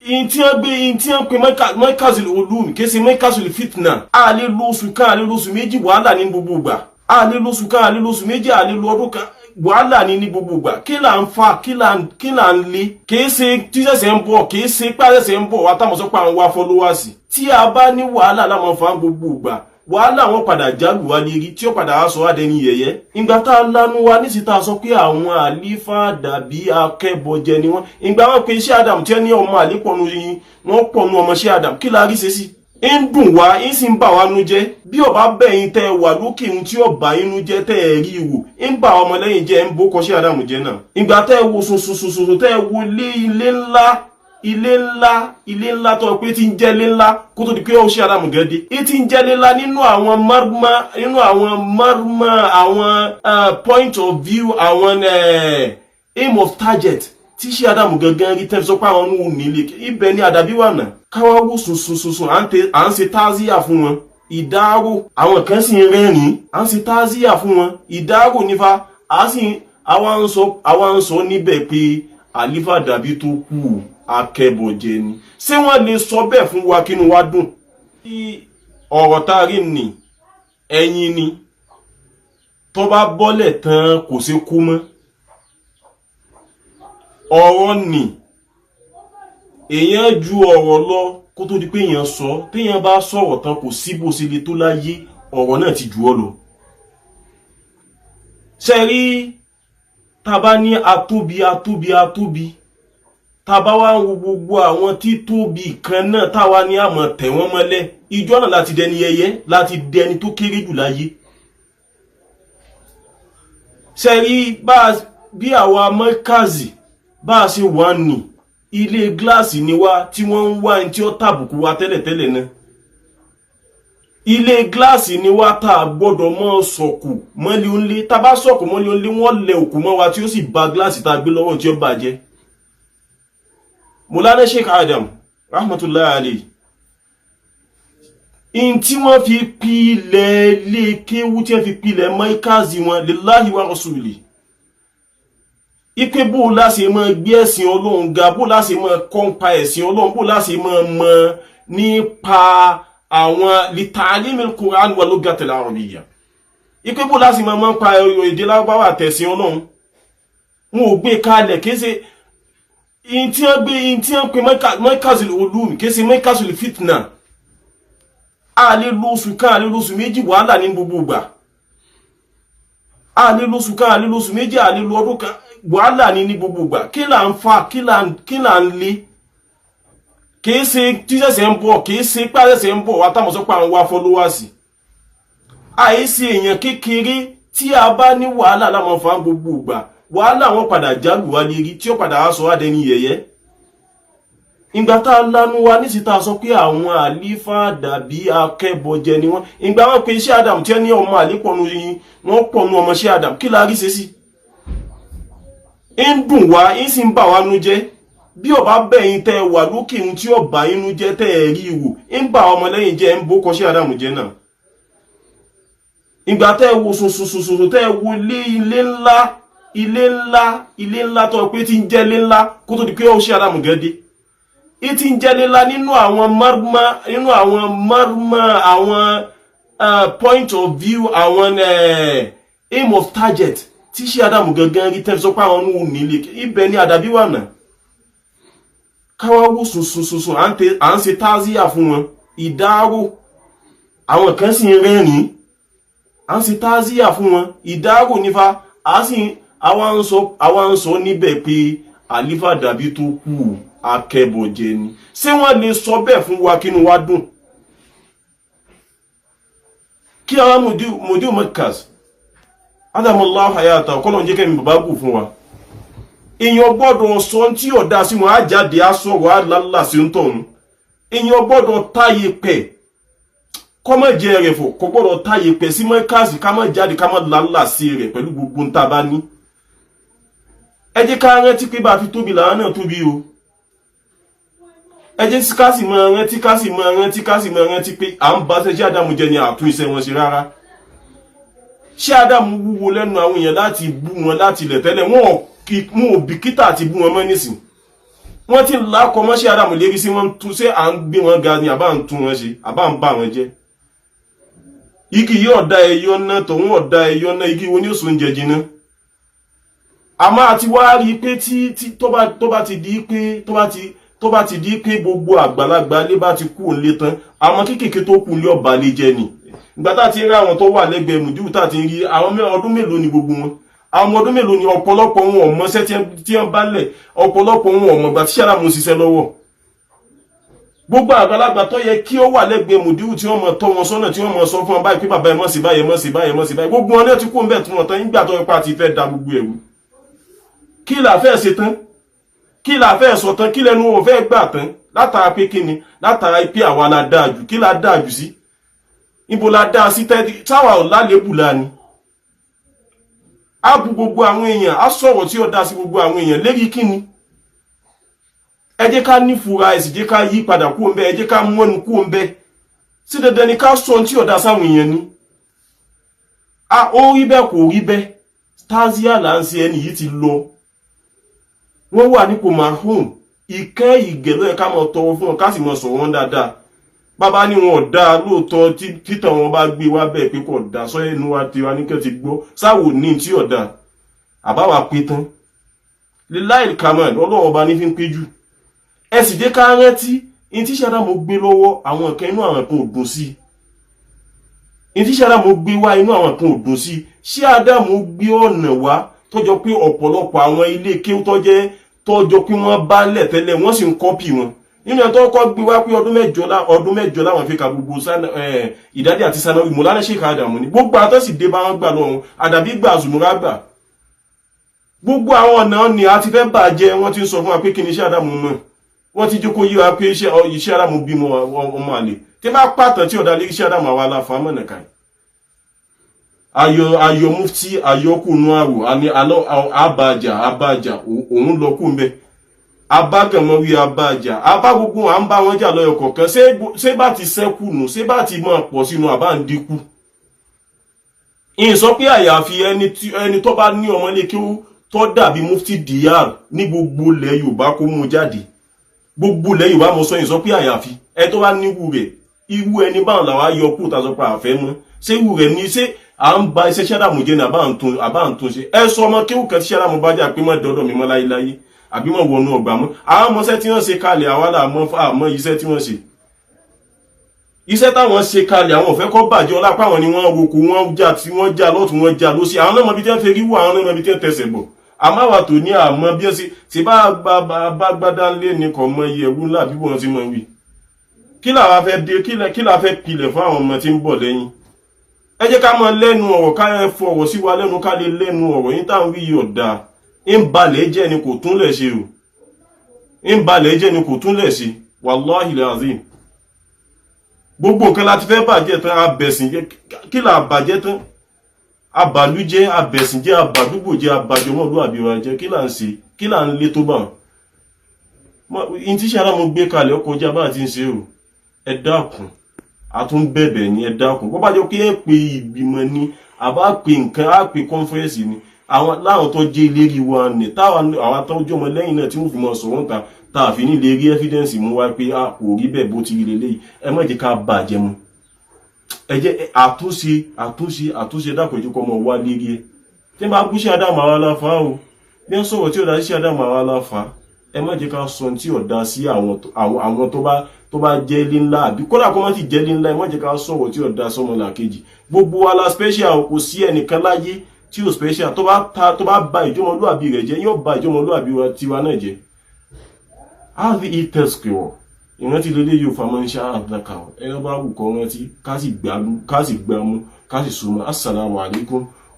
inti an pe markazul ulum ke se markazul fitna a lè lóṣù kan a lè lóṣù méjì wàhálà ní gbogbo ìgbà a lè lóṣù kan a lè lóṣù méjì a lè lò ọdún kan wàhálà ní gbogbo ìgbà kí là ń fa kí là ń lé kìí ṣe tí ṣẹ̀ṣẹ̀ ń bọ̀ kìí ṣe pé ṣẹ̀ṣẹ̀ ń bọ̀ wá táwọn sọ pé àwọn wá followers tí a bá ní wàhálà láwọn fa gbogbo ìgbà wàhálà wọn padà jálù wá lérí tí ó padà wá sọ adẹni yẹ̀yẹ́ ìgbà tá a lanu wa ní síta sọ pé àwọn àlífà dàbí akẹ́bọjẹ ni wọ́n ìgbà wọn pé iṣẹ́ Adam tí ní ọmọ àlépọ̀nù yìí wọ́n pọ̀nù ọmọ iṣẹ́ Adam kí la rí ṣe sí ń dùn wá ń sì ń bà wá nú jẹ́ bí ọba bẹ̀yìn tẹ wà lókè ń tí ọba inú jẹ́ tẹ́ ẹ̀ rí wò ń bà ọmọ lẹ́yìn jẹ́ ń bó kọ́ṣẹ́ Adam jẹ́ náà ìgbà tẹ́ wo sosososo tẹ́ wo ilé ńlá tó pé tí ń jẹ́ ilé ńlá kó tó di pé ó ṣe Adam gẹ́dẹ́ èyí tí ń jẹ́ ilé ńlá nínú àwọn marma àwọn point of view àwọn aim of target tí ṣe Adam gangan rí tẹ́ sọ pé àwọn nù nílé ibẹ̀ ni àdàbí wà náà káwá wò sùn à ń ṣe táàzíyà fún wọn ìdárò àwọn kan sì ń rẹ́rìn à ń ṣe táàzíyà fún wọn ìdárò nífa àwa ń sọ níbẹ̀ pé àlífà dàbí tó kú akẹ́bọ̀jẹ ni ṣé wọ́n lè sọ bẹ́ẹ̀ fún wa kínú wa dùn ọ̀rọ̀ tá a rí ni ẹ̀yin ni tó bá bọ́lẹ̀ tán kò ṣe kú mọ́ ọ̀rọ̀ ni èèyàn ju ọ̀rọ̀ lọ kó tó di pé èèyàn sọ téèyàn bá sọ̀rọ̀ tán kò sí bó ṣe lè tó láyé ọ̀rọ̀ náà ti jù ọ́ lọ ṣe rí tá bá ní atóbi tá bá wá wo gbogbo àwọn tí tóbi kan náà táwa ní àmọ́ tẹ̀ wọ́n mọ́lẹ̀ ìjọ náà láti dẹni yẹ̀yẹ́ láti dẹni tó kéré jù láyé ṣe rí bí àwa mọ́kàzì bá a ṣe wà ní ilé gíláàsì ni wá tí wọ́n ń wá ní tí ó tàbùkù wa tẹ́lẹ̀tẹ́lẹ̀ náà ilé gíláàsì ni wá tá a gbọ́dọ̀ mọ́ sọ̀kù mọ́lé onílé tá bá sọ̀kù mọ́lé onílé wọ́n lẹ òkú mọ́ wa tí ó sì ba gíláàsì tá a gbé lọ́wọ́ tí ó bàjẹ́ Mọ̀lánà Sheikh Adam rahmatullahi alayhi in tí wọ́n fi pilẹ̀ lé kéwú tí wọ́n fi pilẹ̀ mọ́íkàzì wọn lillahi wa rasuli ipe bó láṣe mọ́ gbé ẹ̀sìn Ọlọ́run ga bó láṣe mọ́ kọ́ńpa ẹ̀sìn Ọlọ́run bó láṣe mọ́ nípa àwọn litalimil Qur'an wa lugatil arabiyya ipe bó láṣe mọ́ pa èdè Lárúbáwá tẹ̀sìn Ọlọ́run wọn ò gbé kalẹ̀ kése inti an pe markazul ulum ke se markazul fitna a lè lóṣù kan a lè lóṣù méjì wàhálà ní gbogbo ìgbà a lè lóṣù kan a lè lóṣù méjì a lè lò ọdún kan wàhálà ní gbogbo ìgbà kí là ń fa kí là ń lé kìí ṣe tí ṣẹ̀ṣẹ̀ ń bọ̀ kìí ṣe pé ṣẹ̀ṣẹ̀ ń bọ̀ wá táwọn sọ pé àwọn wá followers àìsí èèyàn kékeré tí a bá ní wàhálà láwọn fa gbogbo ìgbà wàhálà wọn padà jálù wá lérí tí ó padà wá sọ adẹni yẹ̀yẹ́ ìgbà tá a lanu wa ní síta sọ pé àwọn àlífà dàbí akẹ́bọjẹ ni wọ́n ìgbà wọn pé iṣẹ́ Adam tí ní ọmọ àlépọ̀nù yìí wọ́n pọ̀nù ọmọ iṣẹ́ Adam kí la rí ṣe sí ń dùn wá ń sì ń bà wá nú jẹ́ bí ọba bẹ̀yìn tẹ wà lókè ń tí ọba inú jẹ́ tẹ́ ẹ̀ rí wò ń bà ọmọ lẹ́yìn jẹ́ ń bó kọ́ṣẹ́ Adam jẹ́ náà ìgbà tẹ́ wo sosososo tẹ́ wo ilé ńlá tó pé tí ń jẹ́ ilé ńlá kó tó di pé ó ṣe Adam gẹ́dẹ́ ìtí ń jẹ́ ilé ńlá nínú àwọn marma àwọn point of view àwọn aim of target tí ṣe Adam gangan rí tẹ́ sọ pé àwọn nù nílé ibẹ̀ ni àdàbí wà náà káwá wò sùn à ń ṣe táàzíyà fún wọn ìdárò àwọn kan sì ń rẹ́rìn à ń ṣe táàzíyà fún wọn ìdárò nífa àwa ń sọ níbẹ̀ pé àlífà dàbí tó kú akẹ́bọ̀jẹ ni ṣé wọ́n lè sọ bẹ́ẹ̀ fún wa kínú wa dùn kí àwọn mùdíù Markaz adamallahu hayata kọ́lọ̀ jẹ́ kẹ́mi bàbá kù fún wa èèyàn gbọ́dọ̀ sọ tí ọ̀dá sí wọn á jáde á sọ̀rọ̀ á lálà sí ń tọ̀hún èèyàn gbọ́dọ̀ táyé pẹ̀ kọ́mọ̀ jẹ́ rẹ̀ fò kò gbọ́dọ̀ táyé pẹ̀ sí Markaz ká má jáde ká má lálà sí rẹ̀ pẹ̀lú gbogbo ń ta bá ní ẹ jẹ́ ká rántí pé bá fi tóbi làwọn náà tóbi o ẹ jẹ́ ká sì máa rántí pé à ń bá ṣe Ádámù jẹ́ ni àtún iṣẹ́ wọn ṣe rárá ṣé Ádámù wúwo lẹ́nu àwọn èèyàn láti bú wọn láti ilẹ̀ tẹ́lẹ̀ wọn ò bìkítà àti bú wọn mọ́ nísìn wọ́n ti là kọmọ́ sí Adamu lérí sí wọ́n tún ṣe à ń gbé wọn ga ni àbá ń tún wọn ṣe àbá ń bá wọn jẹ́ igi yìí ọ̀dá ẹyọ náà tòun ọ̀dá ẹyọ náà igi wo ní òsùn oúnjẹ jiná àmọ́ àti wá rí pé tí tó bá ti di pé gbogbo àgbàlagbà lé bá ti kú òun lé tán àwọn kéékèèké tó kù lé ọba lé jẹ ni ìgbà tá ti rí àwọn tó wà lẹ́gbẹ̀ẹ́ Mudiu tá ti rí àwọn ọdún mélòó ni gbogbo wọn àwọn ọdún mélòó ni ọ̀pọ̀lọpọ̀ wọn ò mọṣẹ́ tí wọ́n bá lẹ̀ ọ̀pọ̀lọpọ̀ wọn ò mọ̀gbà tí Sàrámù ń ṣiṣẹ́ lọ́wọ́ gbogbo àgbàlagbà tó yẹ kí ó wà lẹ́gbẹ̀ẹ́ Mudiu tí wọ́n mọ̀ tọ́ wọn sọ́nà tí wọ́n mọ̀ sọ fún wọn báyìí pé bàbá ẹ mọ̀ sí báyìí mọ̀ sí báyìí mọ̀ sí báyìí gbogbo wọn náà ti kú ń bẹ̀ tí wọ́n tán nígbà tó ipa ti fẹ́ da gbogbo ẹ̀rù kí la fẹ́ ṣe tán kí la fẹ́ sọ tán kí lẹ́nu wọn fẹ́ gbà tán látara pé kíni látara pé àwa la dáa jù kí la dáa jù sí ibo la dáa sí táwa ò lálébù la ni á bu gbogbo àwọn èèyàn á sọ̀rọ̀ tí ó dá sí gbogbo àwọn èèyàn lérí kíni ẹ jẹ́ ká nífura ẹ sì jẹ́ ká yí padà kúrò ńbẹ̀ ẹ jẹ́ ká mú ẹnu kúrò ńbẹ̀ sí dandan ni ká sọ tí ó dá sáwọn èèyàn ni ó rí bẹ́ẹ̀ kò rí bẹ́ẹ̀ Tazia là ń ṣe ẹni yìí ti lọ wọ́n wà nípò marhum ìkẹ́ ìgẹ̀lọ́ ẹ̀ká mọ̀ tọrọ fún wọn ká sì mọ̀ sọ̀rọ̀ wọn dáadáa bàbá ní wọn ọ̀dá lóòótọ́ títàn wọn bá gbé wá bẹ́ẹ̀ pé kò dá sọ ẹnu wa tiwa ní kẹ́ ti gbọ́ sáwò ní tí ọ̀dá àbáwá pé tán líláìl kamal ọlọ́run ọba ní fi ń péjú ẹ sì jẹ́ ká rántí in tí Sàrámù gbé lọ́wọ́ àwọn nǹkan inú àwọn kan ò dùn sí in tí Sàrámù gbé wá inú àwọn kan ò dùn sí ṣé Ádámù gbé ọ̀nà wá tọ́jọ́ pé ọ̀pọ̀lọpọ̀ àwọn ilé kéwú tọ́jọ́ pé wọ́n bá lẹ̀ tẹ́lẹ̀ wọ́n sì ń kọ́pì wọn nínú ẹ̀ tó kọ́ gbé wá pé ọdún mẹ́jọ láwọn fi ka gbogbo ìdádì àti Sanawi Mọ̀lánà Sheikh Adamu ni gbogbo àtọ́sí dé bá wọn gbà lọ́run àdàbí gbà Zùmúrà gbà gbogbo àwọn ọ̀nà ni a ti fẹ́ bàjẹ́ wọ́n ti ń sọ fún wa pé kí ni iṣẹ́ Adamu mọ̀ wọ́n ti jókòó yí wa pé iṣẹ́ Adamu bímọ ọmọ àlè tí bá pàtàn tí ọ̀dà lé iṣẹ́ Adamu àwa la fa mọ̀nà káyì ayọ̀ mufti ayọ̀kùnú àrò abájà òun lọ kú mbẹ abágànmọ́wí abájà abá gbogbo à ń bá wọn jà lọ́yọ̀ kọ̀ọ̀kan ṣé bá ti sẹ́kù nù ṣé bá ti máa pọ̀ sínú àbá ń dínkù ìyìn sọ pé àyàfi ẹni tó bá ní ọmọlé kí ó tó dàbí mufti Diyar ní gbogbo ilẹ̀ Yorùbá kó mú jáde gbogbo ilẹ̀ Yorùbá mo sọ ìyìn sọ pé àyàfi ẹ tó bá níwú rẹ̀ irú ẹni báwọn làwa yọ kú tàṣọ pa àfẹ́ mọ́ ṣé irú rẹ̀ ní ṣé à ń ba iṣẹ́ Sàrámù jẹ́ ní àbá ń tún ṣe ẹ sọ ọmọ kéwù kan tí Sàrámù bá jà pé mọ́ dọ́dọ̀ mi mọ́ láyéláyé àbí mọ́ wọnú ọgbà mọ́ àwọn ọmọọṣẹ́ tí wọ́n ṣe kalẹ̀ àwa là mọ́ iṣẹ́ tí wọ́n ṣe iṣẹ́ táwọn ṣe kalẹ̀ àwọn òfẹ́ kọ́ bàjẹ́ ọlápá wọn ni wọ́n roko wọ́n jà tí wọ́n jà lọ́tún wọ́n jà lọ́sí àwọn náà mọ̀ bí tí wọ́n fẹ́ rí wọ àwọn náà mọ̀ bí tí wọ́n tẹ̀sẹ̀ bọ̀ àmọ́ àwa tó ní àmọ́ bí wọ́n ṣe bá gbádá lé ní kọ̀ mọ iye ẹ̀wú ńlá bí wọ́n ti mọ̀ wí kí làwa fẹ́ dé kí làwa fẹ́ pilẹ̀ fún àwọn ọmọ tí ń bọ̀ lẹ́yìn ẹ jẹ́ ká mọ̀ lẹ́nu ọ̀rọ̀ ká ẹ fọ̀rọ̀ sí wa lẹ́nu ká lè lẹ́nu ọ̀rọ̀ yín táwọn wí yọ̀ dáa ń balẹ̀ jẹ́ ni kò tún lẹ̀ ṣe o ń balẹ̀ jẹ́ ni kò tún lẹ̀ ṣe wàláhì làzim gbogbo nǹkan láti fẹ́ bàjẹ́ tán abẹ̀sìn jẹ́ kí là bàjẹ́ tán abàlújẹ́ abẹ̀sìn jẹ́ abàdúgbò jẹ́ abàjọmọ́lúwàbí wa jẹ́ kí là ń ṣe kí là ń lé tó bá wọn in tí Sàrámù gbé kalẹ̀ ó kọjá bá ti ń ṣe o ẹ dákun a tún bẹ̀bẹ̀ ní ẹ dákun bó bá jẹ́ kí ẹ pé ìgbìmọ̀ ni àbá pé nǹkan á pé kọ́nfẹ́rẹ́nsì ni àwọn láwọn tó jẹ́ ìlérí wa ní táwọn àwọn tó jọmọ lẹ́yìn náà tí wọ́n fi mọ̀ sọ̀rọ̀ ta tá a fi ní lè rí ẹ́fídẹ́ǹsì mú wá pé a kò rí bẹ́ẹ̀ bó ti rí lélẹ́yìí ẹ má jẹ́ ká bàjẹ́ mu ẹ jẹ́ àtúnṣe dákun ìjókòó ọmọ wa lérí ẹ tí wọ́n bá kú sí Ádámù àwa la fà o bí wọ́n sọ̀rọ̀ tí ò dá sí Ádámù àwa la fà ẹ má jẹ́ ká sọ tí ò dá sí àwọn tó bá jẹ́ ilé ńlá àbí kódà kó má ti jẹ́ ilé ńlá ẹ má jẹ́ ká sọ̀rọ̀ tí ò dá sọmọ làkejì gbogbo wa la special kò sí ẹnìkan láyé tí ò special tó bá ba ìjọmọlúàbí rẹ̀ jẹ́ yóò ba ìjọmọlúàbí wa tiwa náà jẹ́ àfi ìtẹ̀sùkìwọ̀ ìrántí lélẹ́ yóò fa mọ́ ní ṣáà àbúlákà ẹ̀rọ bá wù kọ́ rántí ká sì gbámú ká sì súnmọ́ assalamu alaikum